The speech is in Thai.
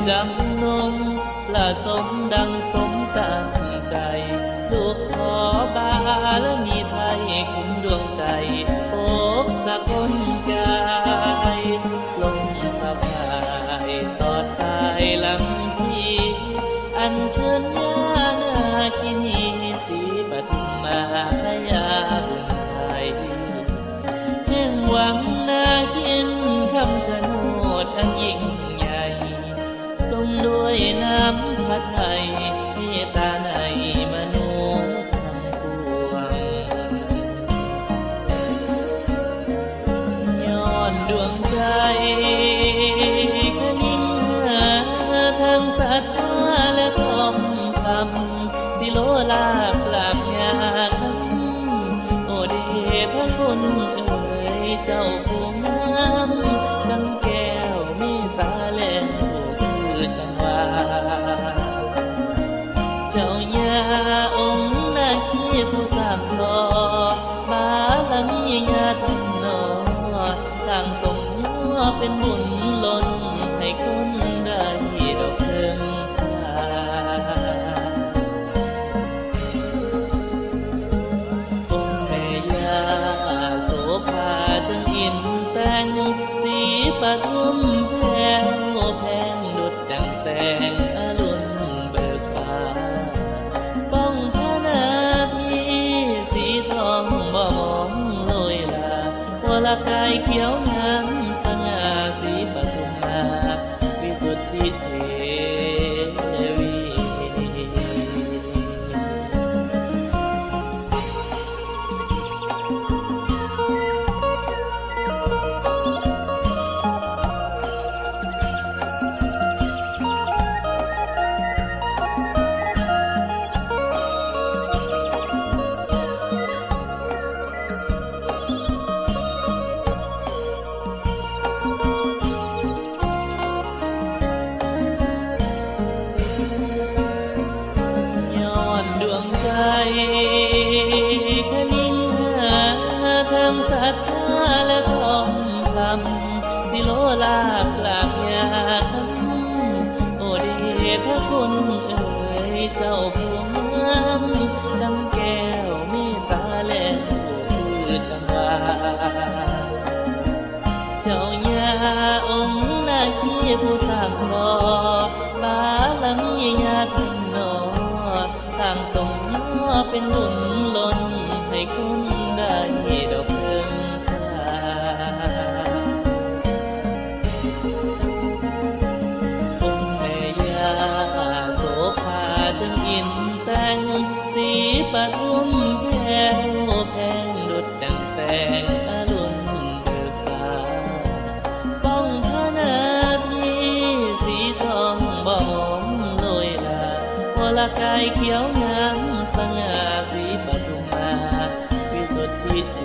จำนงประสมดังสมตั้งใจลูกขอบารมีไทยคุ้มดวงใจพบสกลใจลงพระพายสอดสายลังสีอันเชิญญานาคินีศรีปทุมมาพยาบุญไทยแห่งหวังนาคินคำชะโนดอันยิ่งใหญ่ทรงด้วยน้ำพระทัยเมตตาในมนุษย์ทั้งปวงย้อนดวงใจคนิ่งหาทั้งสัทธาและทองคำสิโลลาปราบยาคำโอเดพระคุณเอ๋ยเจ้าผู้งามจังแก้วเมตตาแลนผู้คือจังหวาเจ้าญาองค์นาคีผู้สามทอบารมีญาตินอสร้างสมย่อเป็นบุญล้นให้คนได้ดอกเพิ่งองค์แม่ยาโสภาจังอินแต่งสีปทุมแพงแพงดุจดังแสงอรุณเบิกฟ้าป้องพระนาพี่สีทองบ่มองโรยลาวรกายเขียวงามสง่าสีปทุมมาวิสุทธิเทวีคนิ่งหาทั้งสัทธาและทองคำสิโลลาปราบยาคำโอเดพระคุณเอ๋ยเจ้าผู้งามจังแก้วเมตตาแลนผู้คือจังหวาเจ้าญาองค์นาคีผู้สร้างรอบารมีญาตินอสร้างสมย่อเป็นบุญล้นให้คนได้ดอกเพิ่งองค์แม่ยาโสภาจังอินแต่งสีปทุมแพงแพงดุจดังแสงอรุณเบิกฟ้าป้องพระนาพี่สีทองบ่มองโรยลาวรกายเขียวงามสง่าสีปทุมมาวิสุทธิเท